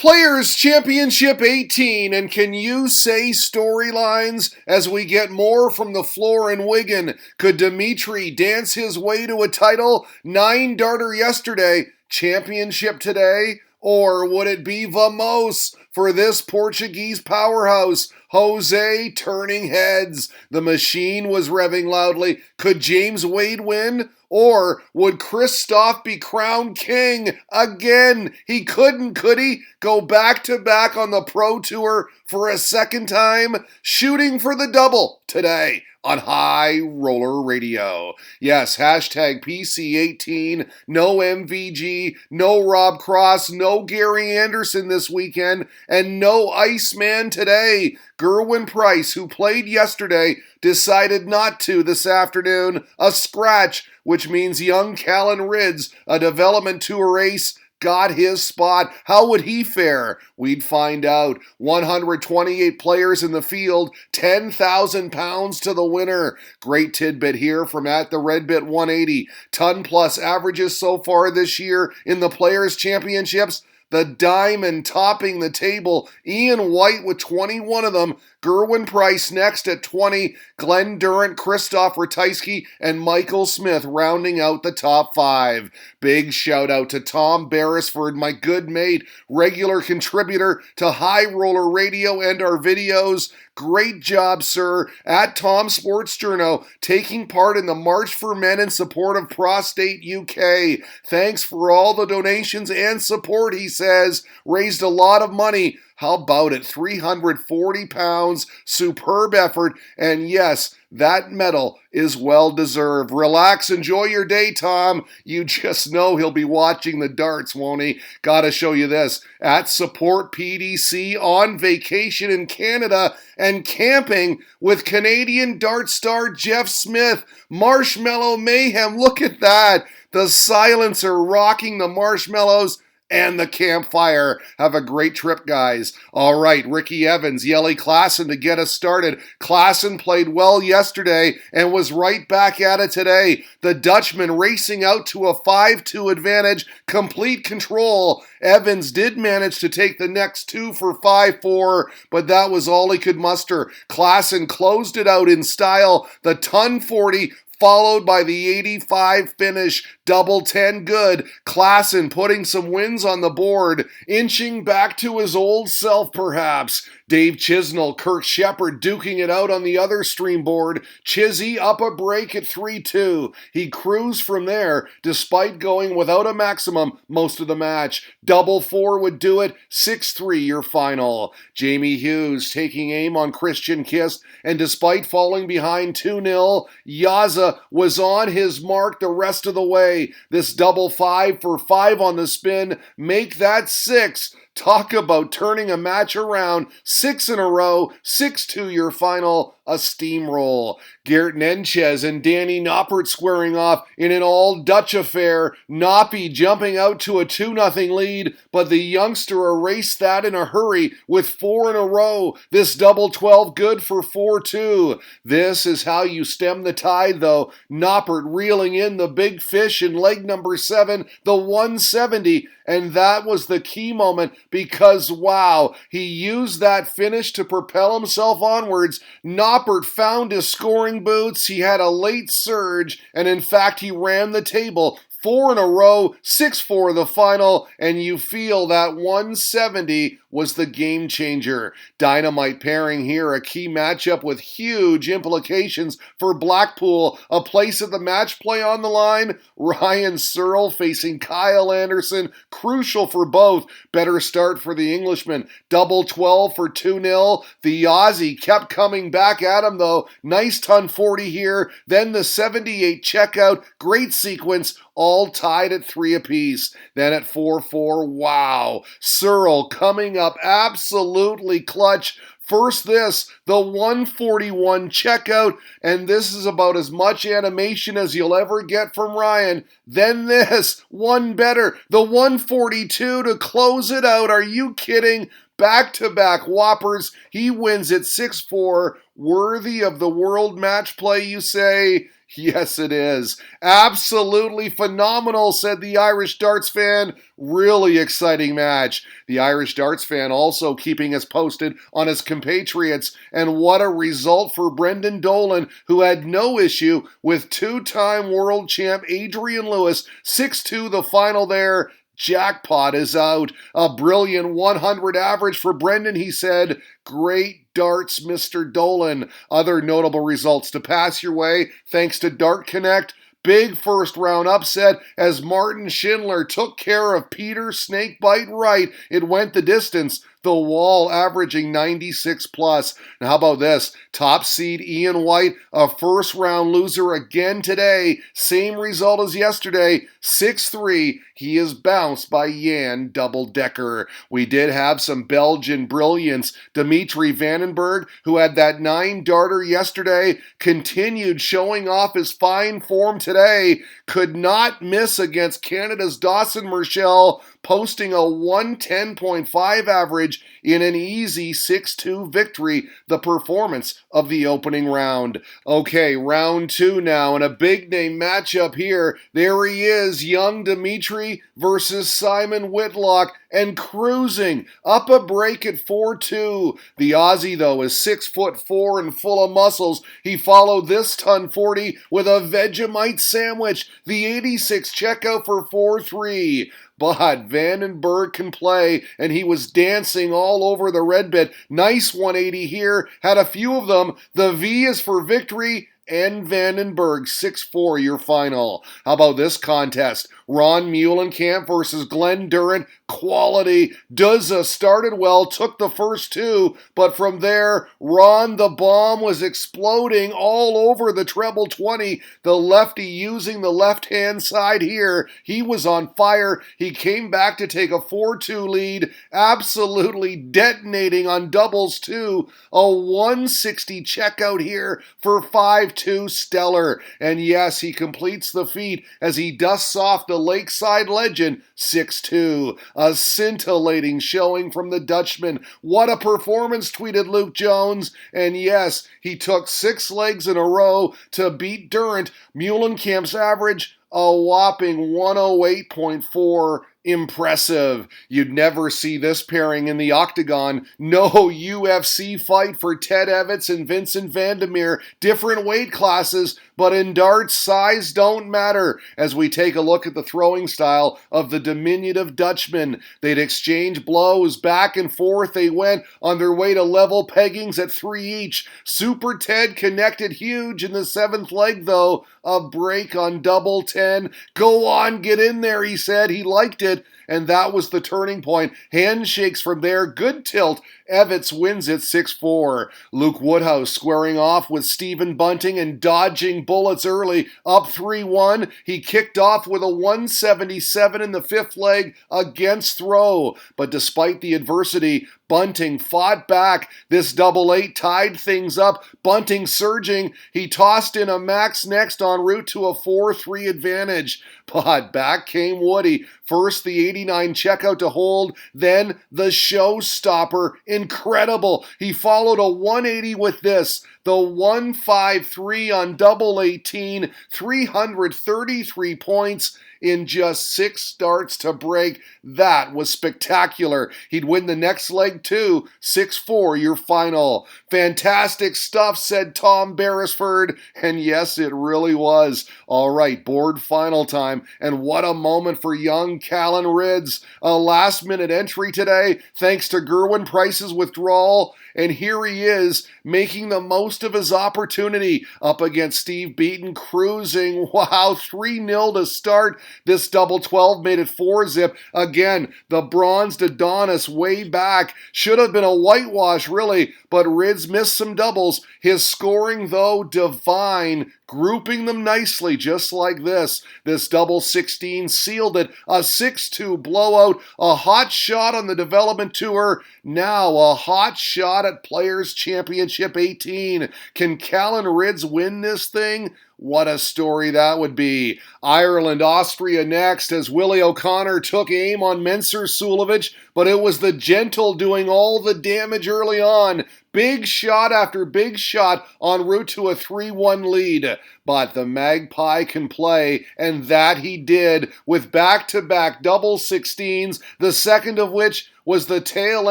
Players Championship 18, and can you say storylines as we get more from the floor in Wigan? Could Dimitri dance his way to a title? 9-darter yesterday, championship today? Or would it be Vamos for this Portuguese powerhouse? Jose turning heads. The machine was revving loudly. Could James Wade win? Or would Christoph be crowned king again? He couldn't, could he? Go back-to-back on the Pro Tour for a second time? Shooting for the double today on High Roller Radio. Yes, hashtag PC18, no MVG, no Rob Cross, no Gary Anderson this weekend, and no Iceman today. Gerwin Price, who played yesterday, decided not to this afternoon. A scratch, which means young Callan Ridds, a development tour ace, got his spot. How would he fare? We'd find out. 128 players in the field, £10,000 to the winner. Great tidbit here from at the Redbit 180. Ton plus averages so far this year in the Players' Championships. The diamond topping the table. Ian White with 21 of them. Gerwin Price next at 20. Glenn Durant, Christoph Ratajski, and Michael Smith rounding out the top 5. Big shout out to Tom Beresford, my good mate, regular contributor to High Roller Radio and our videos. Great job, sir, at Tom Sports Journo, taking part in the March for Men in support of Prostate UK. Thanks for all the donations and support, he says. Raised a lot of money. How about it? £340. Superb effort. And yes, that medal is well-deserved. Relax, enjoy your day, Tom. You just know he'll be watching the darts, won't he? Gotta show you this. At Support PDC, on vacation in Canada and camping with Canadian dart star Jeff Smith. Marshmallow Mayhem, look at that. The silencer rocking the marshmallows and the campfire. Have a great trip, guys. All right, Ricky Evans, Yelly Klassen to get us started. Klassen played well yesterday and was right back at it today. The Dutchman racing out to a 5-2 advantage, complete control. Evans did manage to take the next two for 5-4, but that was all he could muster. Klassen closed it out in style. The ton 40 followed by the 85 finish, double 10 good. Klassen putting some wins on the board, inching back to his old self perhaps. Dave Chisnell, Kirk Shepard duking it out on the other stream board. Chizzy up a break at 3-2. He cruised from there despite going without a maximum most of the match. Double 4 would do it. 6-3 your final. Jamie Hughes taking aim on Christian Kiss, and despite falling behind 2-0, Yaza was on his mark the rest of the way. This double 5 for 5 on the spin. Make that 6. Talk about turning a match around. 6 in a row, 6-2 your final, a steamroll. Gert Nenchez and Danny Noppert squaring off in an all-Dutch affair. Noppy jumping out to a 2-0 lead, but the youngster erased that in a hurry with 4 in a row. This double 12 good for 4-2. This is how you stem the tide, though. Noppert reeling in the big fish in leg number 7, the 170, and that was the key moment because, wow, he used that finish to propel himself onwards. Noppert found his scoring boots. He had a late surge, and in fact, he ran the table. 4 in a row, 6-4 the final, and you feel that 170 was the game changer. Dynamite pairing here, a key matchup with huge implications for Blackpool. A place at the match play on the line. Ryan Searle facing Kyle Anderson, crucial for both. Better start for the Englishman. Double 12 for 2-0. The Aussie kept coming back at him though. Nice ton 40 here. Then the 78 checkout. Great sequence. All tied at 3 apiece. Then at 4-4, wow. Searle coming up absolutely clutch. First this, the 141 checkout, and this is about as much animation as you'll ever get from Ryan. Then this, one better, the 142 to close it out. Are you kidding? Back-to-back whoppers. He wins it 6-4. Worthy of the world match play, you say? Yes, it is. Absolutely phenomenal, said the Irish darts fan. Really exciting match. The Irish darts fan also keeping us posted on his compatriots, and what a result for Brendan Dolan, who had no issue with two-time world champ Adrian Lewis. 6-2 the final there. Jackpot is out. A brilliant 100 average for Brendan, he said. Great darts, Mr. Dolan. Other notable results to pass your way, thanks to Dart Connect. Big first round upset as Martin Schindler took care of Peter Snakebite Wright. It went the distance, the wall averaging 96 plus. Now how about this? Top seed Ian White, a first round loser again today. Same result as yesterday, 6-3. He is bounced by Jan Doubledecker. We did have some Belgian brilliance. Dimitri Vandenberg, who had that 9-darter yesterday, continued showing off his fine form today. Could not miss against Canada's Dawson Marshall, posting a 110.5 average in an easy 6-2 victory, the performance of the opening round. Okay, round two now, and a big name matchup here. There he is, young Dimitri versus Simon Whitlock, and cruising up a break at 4-2. The Aussie, though, is 6'4" and full of muscles. He followed this ton 40 with a Vegemite sandwich. The 86 checkout for 4-3. But Vandenberg can play, and he was dancing all over the red bit. Nice 180 here, had a few of them. The V is for victory, and Vandenberg 6-4 your final. How about this contest? Ron Muhlenkamp versus Glenn Durrant. Quality. Duzza started well, took the first two, but from there, Ron the Bomb was exploding all over the treble 20. The lefty using the left-hand side here. He was on fire. He came back to take a 4-2 lead, absolutely detonating on doubles too. A 160 checkout here for 5-2 stellar. And yes, he completes the feat as he dusts off the Lakeside legend 6-2. A scintillating showing from the Dutchman. What a performance, tweeted Luke Jones. And yes, he took 6 legs in a row to beat Durrant. Muhlenkamp's average, a whopping 108.4. Impressive. You'd never see this pairing in the octagon. No UFC fight for Ted Evans and Vincent Vandermeer. Different weight classes, but in darts, size don't matter. As we take a look at the throwing style of the diminutive Dutchman, they'd exchange blows back and forth. They went on their way to level peggings at 3 each. Super Ted connected huge in the 7th leg, though. A break on double 10. Go on, get in there, he said. He liked it. And that was the turning point. Handshakes from there. Good tilt. Evans wins it 6-4. Luke Woodhouse squaring off with Stephen Bunting and dodging bullets early. Up 3-1. He kicked off with a 177 in the 5th leg against throw. But despite the adversity, Bunting fought back. This double 8 tied things up. Bunting surging. He tossed in a max next en route to a 4-3 advantage. But back came Woody. First the 89 checkout to hold, then the showstopper. Incredible. He followed a 180 with this. The 153 on double 18, 333 points in just 6 starts to break. That was spectacular. He'd win the next leg too. 6-4 your final. Fantastic stuff, said Tom Beresford. And yes, it really was. All right, board final time. And what a moment for young Callan Rids. A last-minute entry today thanks to Gerwin Price's withdrawal. And here he is, making the most of his opportunity up against Steve Beaton, cruising. Wow, 3-0 to start. This double 12 made it 4-zip. Again, the bronzed Adonis way back. Should have been a whitewash, really, but Rids missed some doubles. His scoring, though, divine. Grouping them nicely, just like this. This double 16 sealed it. A 6-2 blowout. A hot shot on the development tour. Now a hot shot at Players Championship 18. Can Callan Rids win this thing? What a story that would be. Ireland, Austria next as Willie O'Connor took aim on Mensur Suljovic, but it was the gentle doing all the damage early on. Big shot after big shot en route to a 3-1 lead. But the Magpie can play, and that he did with back-to-back double 16s, the second of which was the tail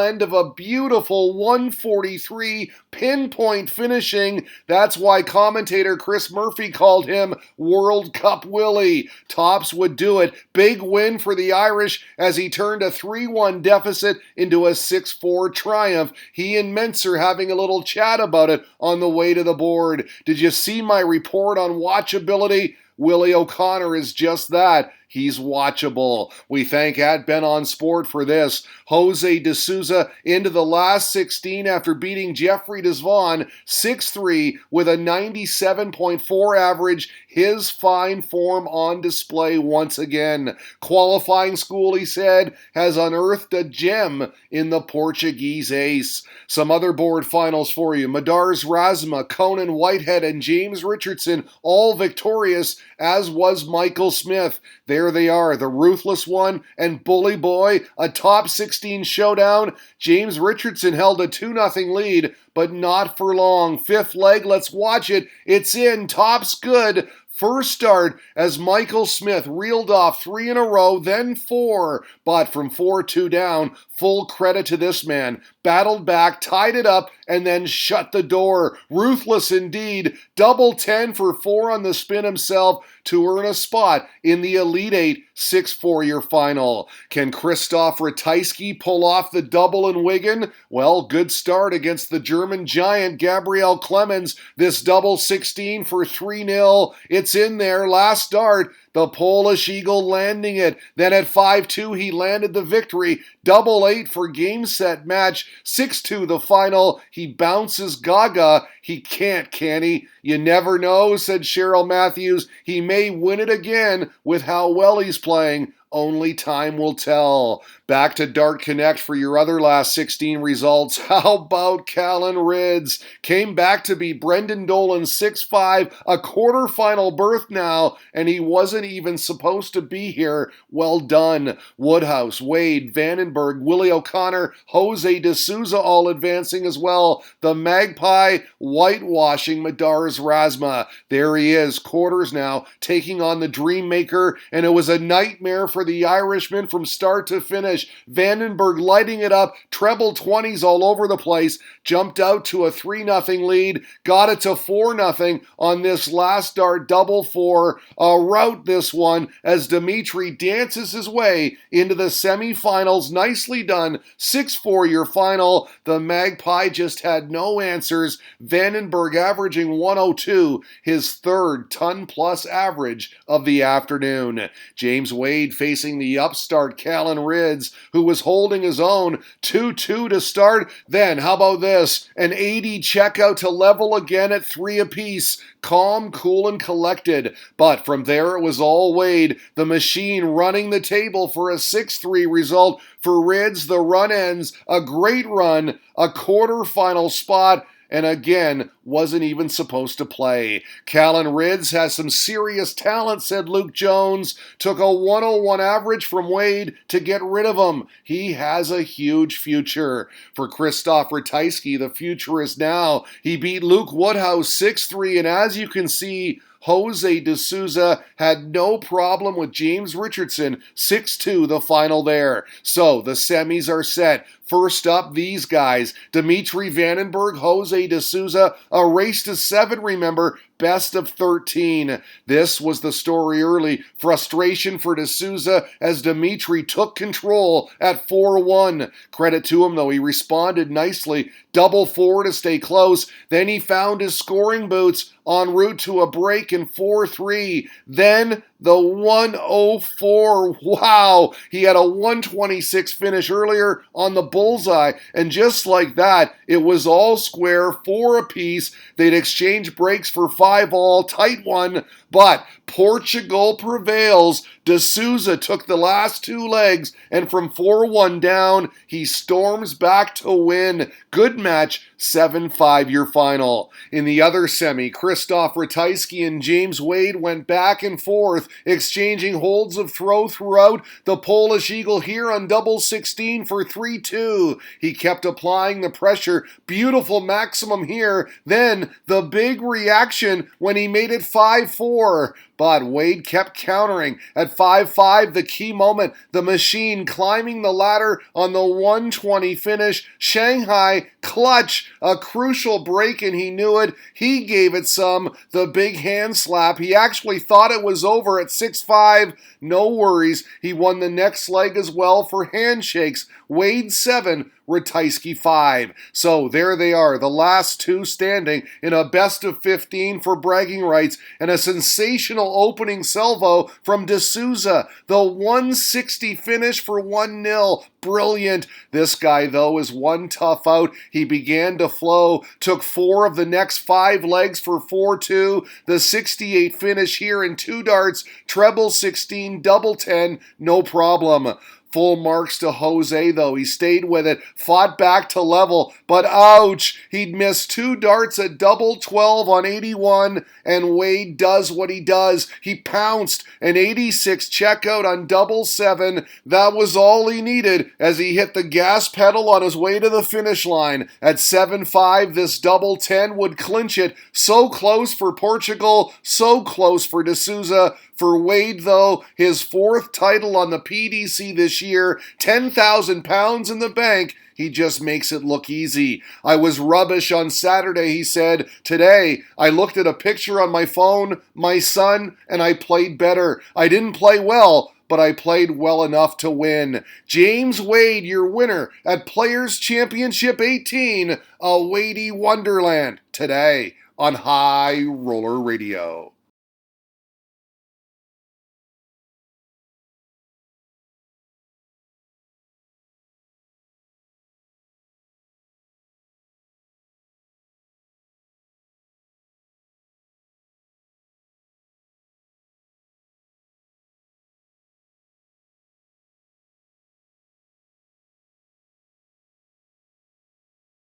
end of a beautiful 143 pinpoint finishing. That's why commentator Chris Murphy called him World Cup Willie. Tops would do it. Big win for the Irish as he turned a 3-1 deficit into a 6-4 triumph. He and Mensur having a little chat about it on the way to the board. Did you see my report on watchability? Willie O'Connor is just that. He's watchable. We thank @BenOnSport for this. Jose De Souza into the last 16 after beating Jeffrey Desvaughn 6-3 with a 97.4 average. His fine form on display once again. Qualifying school, he said, has unearthed a gem in the Portuguese ace. Some other board finals for you. Madars Razma, Conan Whitehead, and James Richardson all victorious, as was Michael Smith. There they are, the Ruthless One and Bully Boy, a top 16 showdown. James Richardson held a 2-0 lead, but not for long. Fifth leg, let's watch it. It's in, top's good. First start as Michael Smith reeled off 3 in a row, then 4. But from 4-2 down, full credit to this man. Battled back, tied it up, and then shut the door. Ruthless indeed. Double 10 for 4 on the spin himself to earn a spot in the Elite 8 6-4-year final. Can Christoph Ratajski pull off the double in Wigan? Well, good start against the German giant Gabriel Clemens. This double 16 for 3-0. It's in there. Last start. The Polish Eagle landing it. Then at 5-2, he landed the victory. Double 8 for game, set, match. 6-2 the final. He bounces Gaga. He can't, can he? You never know, said Cheryl Matthews. He may win it again with how well he's playing. Only time will tell. Back to Dart Connect for your other last 16 results. How about Callan Rids? Came back to beat Brendan Dolan 6-5, a quarterfinal berth now, and he wasn't even supposed to be here. Well done. Woodhouse, Wade, Vandenberg, Willie O'Connor, Jose De Souza all advancing as well. The Magpie whitewashing Madars Razma. There he is, quarters now, taking on the Dreammaker, and it was a nightmare for the Irishman from start to finish. Vandenberg lighting it up, treble 20s all over the place, jumped out to a 3-0 lead, got it to 4-0 on this last dart double 4. A rout this one as Dimitri dances his way into the semifinals. Nicely done. 6-4-year final. The Magpie just had no answers. Vandenberg averaging 102, his third ton-plus average of the afternoon. James Wade facing the upstart Callan Rids, who was holding his own. 2-2 to start. Then, how about this? An 80 checkout to level again at 3 apiece. Calm, cool, and collected. But from there it was all Wade, the machine running the table for a 6-3 result. For Rids, the run ends. A great run, a quarterfinal spot, and again, wasn't even supposed to play. Callan Rids has some serious talent, said Luke Jones. Took a 101 average from Wade to get rid of him. He has a huge future. For Christoph Ratajski, the future is now. He beat Luke Woodhouse 6-3, and as you can see, Jose De Souza had no problem with James Richardson. 6-2 the final there. So the semis are set. First up, these guys. Dimitri Vandenberg, Jose De Souza. A race to 7, remember. Best of 13. This was the story early. Frustration for De Souza as Dimitri took control at 4-1. Credit to him, though. He responded nicely. Double 4 to stay close. Then he found his scoring boots en route to a break in 4-3. Then the 104. Wow. He had a 126 finish earlier on the bullseye. And just like that, it was all square, 4 apiece. They'd exchange breaks for 5 all. Tight one. But Portugal prevails. De Souza took the last two legs, and from 4-1 down, he storms back to win. Good match, 7-5 your final. In the other semi, Krzysztof Ratajski and James Wade went back and forth, exchanging holds of throw throughout. The Polish Eagle here on double 16 for 3-2. He kept applying the pressure. Beautiful maximum here. Then the big reaction when he made it 5-4. But Wade kept countering. At 5-5, the key moment, the machine climbing the ladder on the 120 finish. Shanghai clutch, a crucial break, and he knew it. He gave it some. The big hand slap. He actually thought it was over at 6-5. No worries. He won the next leg as well for handshakes. Wade 7, Ratajski 5. So there they are, the last two standing in a best of 15 for bragging rights, and a sensational opening salvo from De Souza. The 160 finish for 1-0. Brilliant. This guy, though, is one tough out. He began to flow, took 4 of the next 5 legs for 4-2. The 68 finish here in 2 darts, treble 16, double 10, no problem. Full marks to Jose, though. He stayed with it, fought back to level, but ouch! He'd missed 2 darts at double 12 on 81, and Wade does what he does. He pounced an 86 checkout on double 7. That was all he needed as he hit the gas pedal on his way to the finish line. At 7-5, this double 10 would clinch it. So close for Portugal, so close for De Souza. For Wade, though, his 4th title on the PDC this year, £10,000 in the bank. He just makes it look easy. I was rubbish on Saturday, he said. Today, I looked at a picture on my phone, my son, and I played better. I didn't play well, but I played well enough to win. James Wade, your winner at Players' Championship 18, a Wadey Wonderland, today on High Roller Radio.